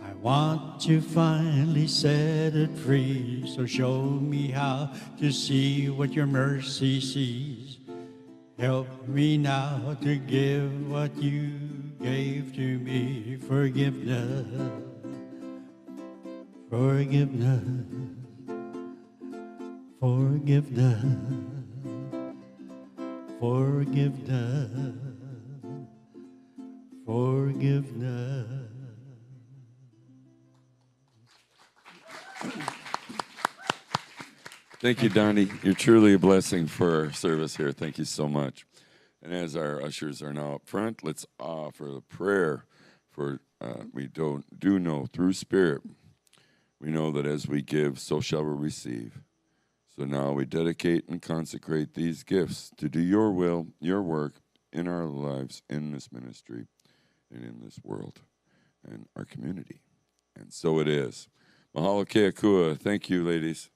I want to finally set it free. So show me how to see what your mercy sees. Help me now to give what you gave to me. Forgiveness. Forgiveness, forgiveness, forgiveness, forgiveness. Thank you, Donnie. You're truly a blessing for our service here. Thank you so much. And as our ushers are now up front, let's offer the prayer for we do know through Spirit. We know that as we give, so shall we receive. So now we dedicate and consecrate these gifts to do your will, your work in our lives, in this ministry, and in this world, and our community. And so it is. Mahalo kea kua. Thank you, ladies.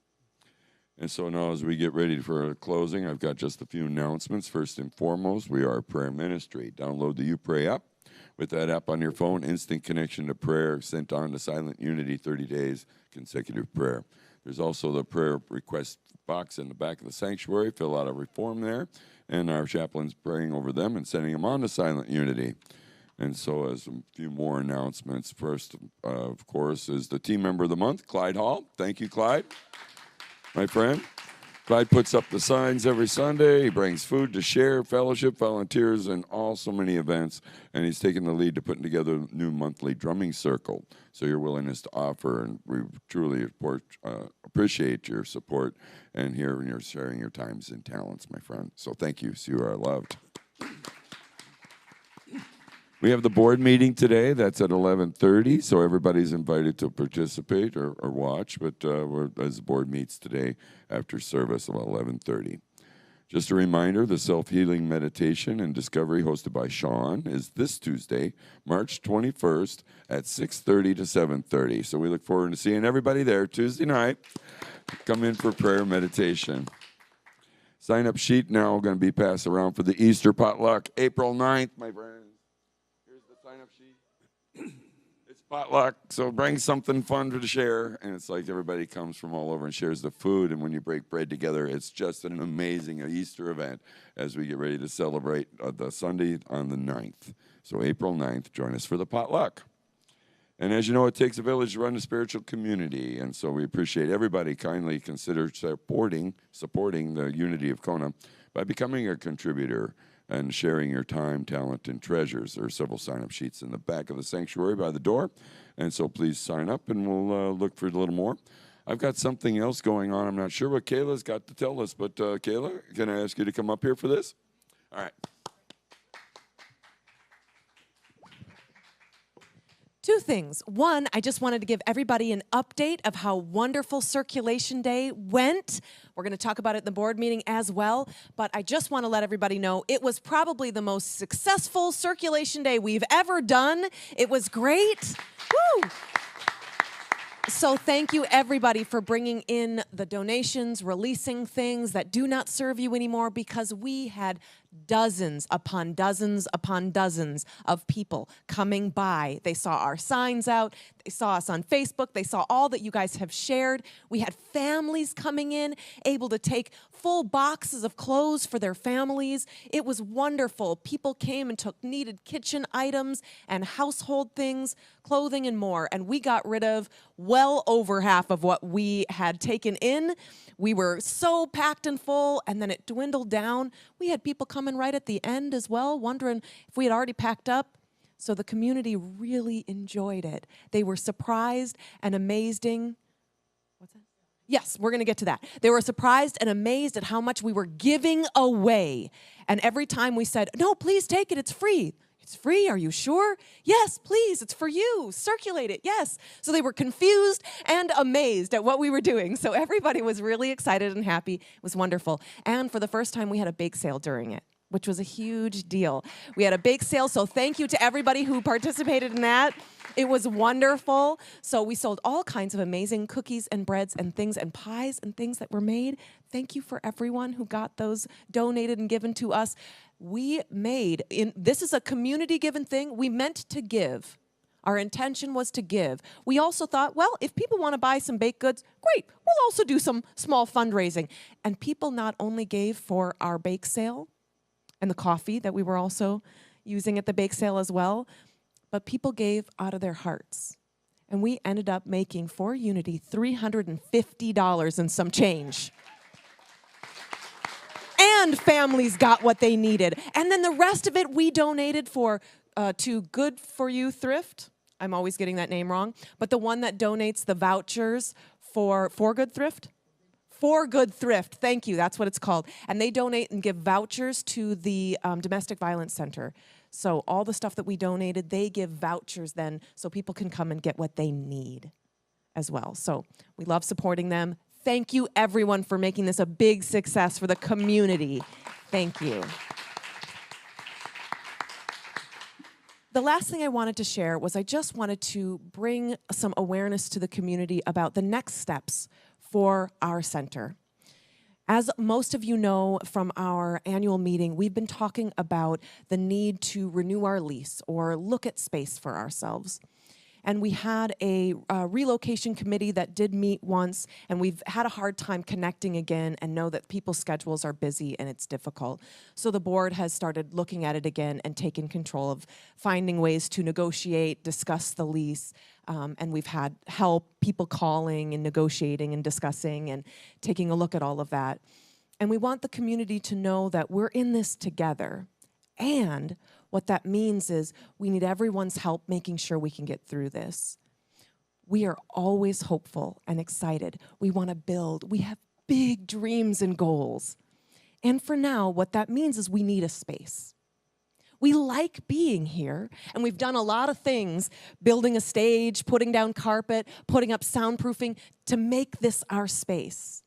And so now as we get ready for a closing, I've got just a few announcements. First and foremost, we are a prayer ministry. Download the You Pray app. With that app on your phone, instant connection to prayer, sent on to Silent Unity, 30 days, consecutive prayer. There's also the prayer request box in the back of the sanctuary. Fill out a reform there, and our chaplain's praying over them and sending them on to Silent Unity. And so as a few more announcements, first, of course, is the team member of the month, Clyde Hall. Thank you, Clyde, my friend. Clyde puts up the signs every Sunday. He brings food to share, fellowship, volunteers, and all so many events. And he's taken the lead to putting together a new monthly drumming circle. So your willingness to offer, and we truly appreciate your support and here you're sharing your times and talents, my friend. So thank you. So you are loved. We have the board meeting today. That's at 11:30, so everybody's invited to participate or watch, but as the board meets today after service at 11:30. Just a reminder, the self-healing meditation and discovery hosted by Sean is this Tuesday, March 21st at 6:30 to 7:30. So we look forward to seeing everybody there Tuesday night. Come in for prayer meditation. Sign-up sheet now going to be passed around for the Easter potluck, April 9th, my friends. Sign-up sheet. It's potluck, so bring something fun to share. And it's like everybody comes from all over and shares the food. And when you break bread together, it's just an amazing Easter event as we get ready to celebrate the Sunday on the 9th. So April 9th, join us for the potluck. And as you know, it takes a village to run a spiritual community. And so we appreciate everybody kindly consider supporting the unity of Kona by becoming a contributor and sharing your time, talent, and treasures. There are several sign-up sheets in the back of the sanctuary by the door, and so please sign up, and we'll look for a little more. I've got something else going on. I'm not sure what Kayla's got to tell us, but Kayla, can I ask you to come up here for this? All right. Two things. One, I just wanted to give everybody an update of how wonderful Circulation Day went. We're going to talk about it in the board meeting as well, but I just want to let everybody know it was probably the most successful Circulation Day we've ever done. It was great. Woo! So thank you, everybody, for bringing in the donations, releasing things that do not serve you anymore, because we had dozens upon dozens upon dozens of people coming by. They saw our signs out. They saw us on Facebook. They saw all that you guys have shared. We had families coming in, able to take full boxes of clothes for their families. It was wonderful. People came and took needed kitchen items and household things, clothing and more, and we got rid of well over half of what we had taken in. We were so packed and full, and then it dwindled down. We had people coming right at the end as well, wondering if we had already packed up. So the community really enjoyed it. They were surprised and amazing. What's that? Yes, we're going to get to that. They were surprised and amazed at how much we were giving away. And every time we said, no, please take it, it's free. It's free, are you sure? Yes, please, it's for you. Circulate it, yes. So they were confused and amazed at what we were doing. So everybody was really excited and happy. It was wonderful. And for the first time, we had a bake sale during it, which was a huge deal. We had a bake sale, so thank you to everybody who participated in that. It was wonderful. So we sold all kinds of amazing cookies and breads and things and pies and things that were made. Thank you for everyone who got those donated and given to us. We made, this is a community-given thing. We meant to give. Our intention was to give. We also thought, well, if people want to buy some baked goods, great. We'll also do some small fundraising. And people not only gave for our bake sale and the coffee that we were also using at the bake sale as well, but people gave out of their hearts. And we ended up making for Unity $350 and some change. And families got what they needed. And then the rest of it we donated for to Good For You Thrift. I'm always getting that name wrong. But the one that donates the vouchers for Good Thrift? For Good Thrift, thank you, that's what it's called. And they donate and give vouchers to the Domestic Violence Center. So all the stuff that we donated, they give vouchers then so people can come and get what they need as well. So we love supporting them. Thank you, everyone, for making this a big success for the community. Thank you. The last thing I wanted to share was I just wanted to bring some awareness to the community about the next steps for our center. As most of you know from our annual meeting, we've been talking about the need to renew our lease or look at space for ourselves. And we had a relocation committee that did meet once, and we've had a hard time connecting again and know that people's schedules are busy and it's difficult. So the board has started looking at it again and taken control of finding ways to negotiate, discuss the lease, and we've had help, people calling and negotiating and discussing and taking a look at all of that. And we want the community to know that we're in this together. And what that means is we need everyone's help making sure we can get through this. We are always hopeful and excited. We want to build. We have big dreams and goals. And for now, what that means is we need a space. We like being here, and we've done a lot of things, building a stage, putting down carpet, putting up soundproofing to make this our space.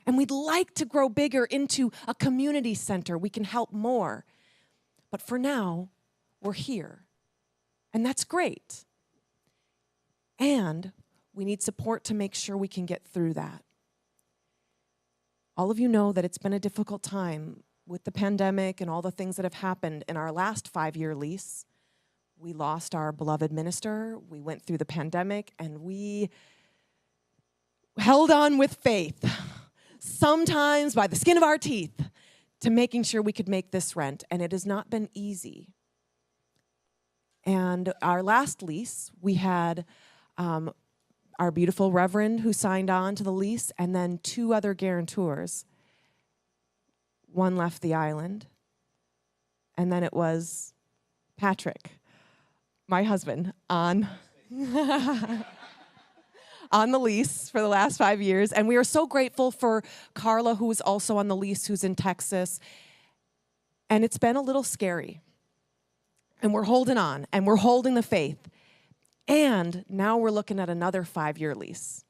And we'd like to grow bigger into a community center. We can help more. But for now, we're here, and that's great. And we need support to make sure we can get through that. All of you know that it's been a difficult time with the pandemic and all the things that have happened in our last 5-year lease. We lost our beloved minister, we went through the pandemic, and we held on with faith, sometimes by the skin of our teeth, to making sure we could make this rent, and it has not been easy. And our last lease, we had our beautiful Reverend who signed on to the lease, and then 2 other guarantors. One left the island, and then it was Patrick, my husband, on on the lease for the last 5 years. And we are so grateful for Carla, who is also on the lease, who's in Texas. And it's been a little scary. And we're holding on, and we're holding the faith. And now we're looking at another 5-year lease.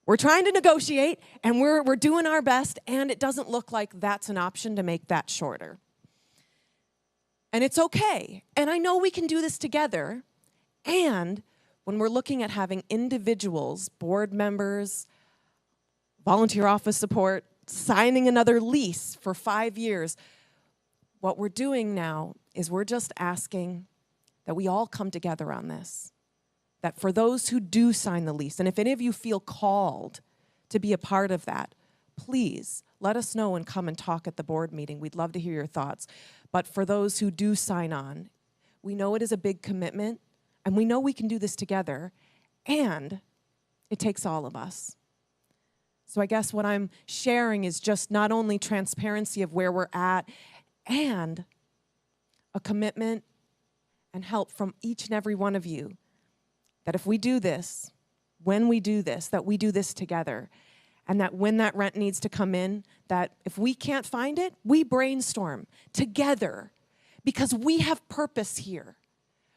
We're trying to negotiate, and we're doing our best, and it doesn't look like that's an option to make that shorter. And it's okay. And I know we can do this together. And when we're looking at having individuals, board members, volunteer office support, signing another lease for 5 years, what we're doing now is we're just asking that we all come together on this. That for those who do sign the lease, and if any of you feel called to be a part of that, please let us know and come and talk at the board meeting. We'd love to hear your thoughts. But for those who do sign on, we know it is a big commitment, and we know we can do this together, and it takes all of us. So I guess what I'm sharing is just not only transparency of where we're at, and a commitment and help from each and every one of you that if we do this, when we do this, that we do this together. And that when that rent needs to come in, that if we can't find it, we brainstorm together because we have purpose here.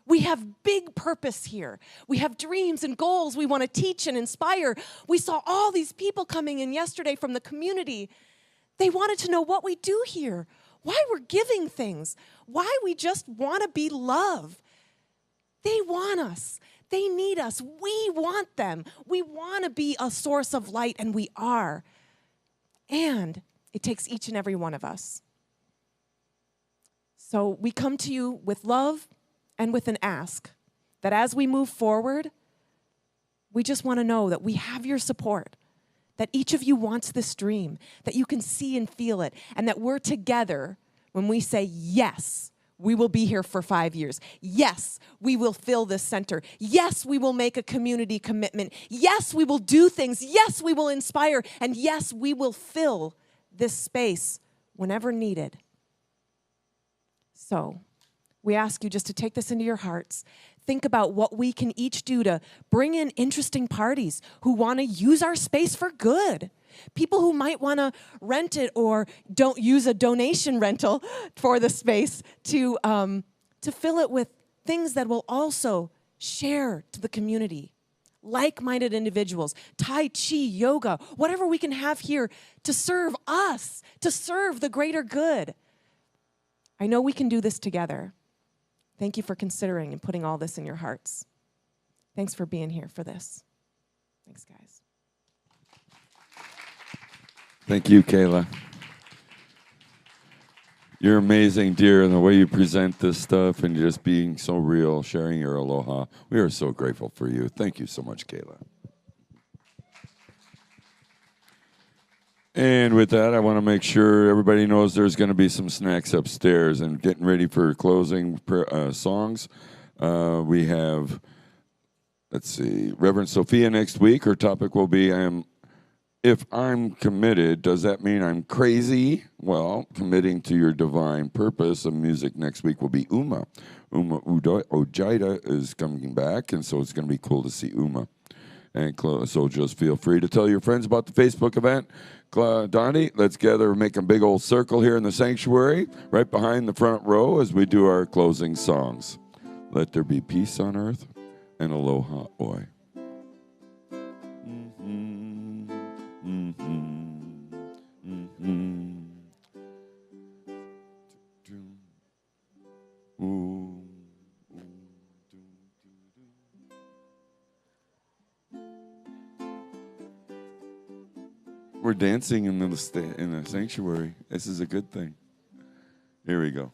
We have big purpose here. We have dreams and goals we want to teach and inspire. We saw all these people coming in yesterday from the community. They wanted to know what we do here, why we're giving things, why we just want to be love. They want us. They need us. We want them. We want to be a source of light, and we are. And it takes each and every one of us. So we come to you with love and with an ask that as we move forward, we just want to know that we have your support, that each of you wants this dream, that you can see and feel it, and that we're together when we say, yes, we will be here for 5 years. Yes, we will fill this center. Yes, we will make a community commitment. Yes, we will do things. Yes, we will inspire. And yes, we will fill this space whenever needed. So we ask you just to take this into your hearts. Think about what we can each do to bring in interesting parties who want to use our space for good. People who might want to rent it or don't use a donation rental for the space to fill it with things that will also share to the community. Like-minded individuals, Tai Chi, yoga, whatever we can have here to serve us, to serve the greater good. I know we can do this together. Thank you for considering and putting all this in your hearts. Thanks for being here for this. Thanks, guys. Thank you, Kayla. You're amazing, dear, and the way you present this stuff and just being so real, sharing your aloha. We are so grateful for you. Thank you so much, Kayla. And with that, I want to make sure everybody knows there's going to be some snacks upstairs and getting ready for closing songs. We have, let's see, Reverend Sophia next week. Her topic will be, if I'm committed, does that mean I'm crazy? Well, committing to your divine purpose of music next week will be Uma. Uma Ojeda is coming back, and so it's going to be cool to see Uma. And so just feel free to tell your friends about the Facebook event. Donnie, let's gather and make a big old circle here in the sanctuary, right behind the front row as we do our closing songs. Let there be peace on earth and aloha oi. We're dancing in the sanctuary. This is a good thing. Here we go.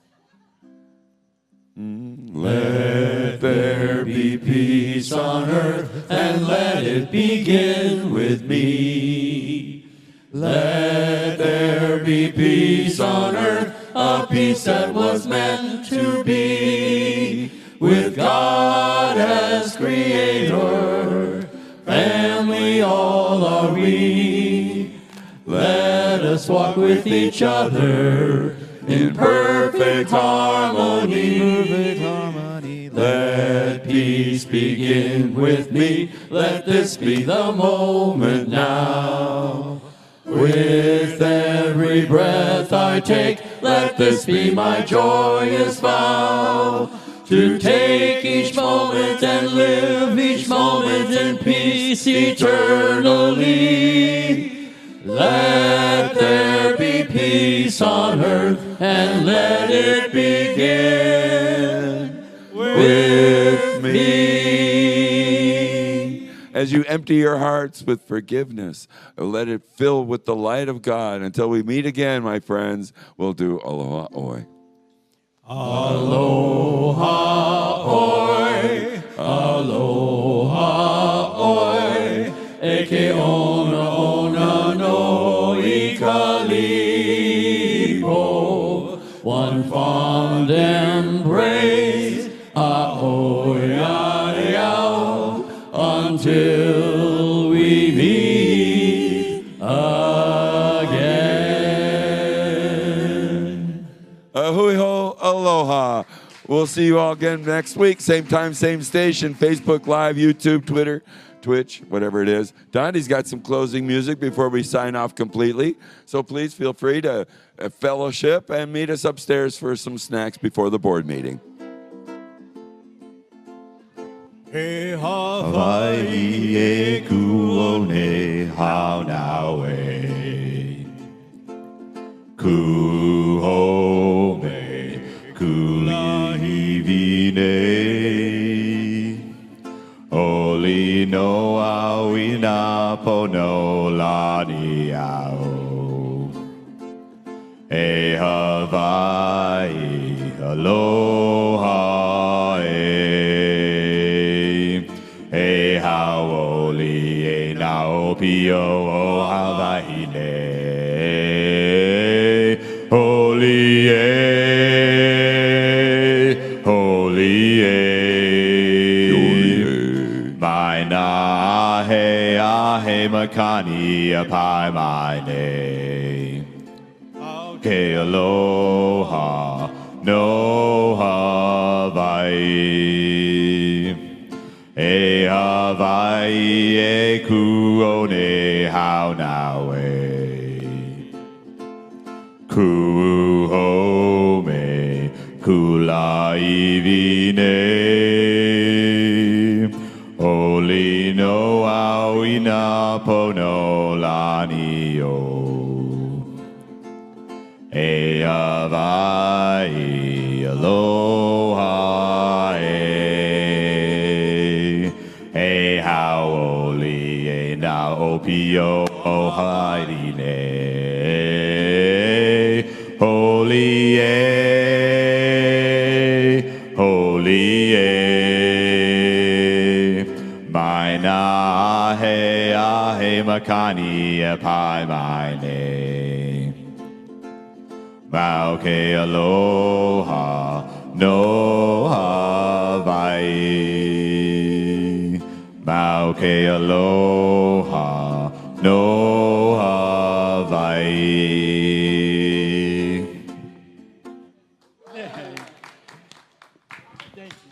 Let there be peace on earth, and let it begin with me. Let there be peace on earth, a peace that was meant to be. With God as creator, family all are we. Let us walk with each other in perfect harmony. Let peace begin with me. Let this be the moment now. With every breath I take, let this be my joyous vow. To take each moment and live each moment in peace eternally. Let there be peace on earth, and let it begin with me. As you empty your hearts with forgiveness, let it fill with the light of God. Until we meet again, my friends, we'll do aloha oi. Aloha oi, aloha oi, eke ona ona no i kalipo. One fond embrace, a'oi a'eau, until we meet again. Ahui ho, aloha. We'll see you all again next week. Same time, same station. Facebook Live, YouTube, Twitter. Twitch, whatever it is. Donnie's got some closing music before we sign off completely. So please feel free to fellowship and meet us upstairs for some snacks before the board meeting. He Hawaii e kuone haunawe. Kuhome kulahivine. Oli no awina pono lani ao. E Hawaii aloha e haoli e naopio o Hawaii ne. Holy holy mai na ahe makani apai mai ne. Ke aloha no Hawaii. E Hawaii e kuone haunawe. Kuhome kulaivine. Oli no awina pono lani o. E Hawaii aloha e haoli e na opio o Hawaii ne. Holy holy mai na ahe makani e pai mai ne. Mau ke aloha no Hawaii. Mau ke aloha no Hawaii. Thank you.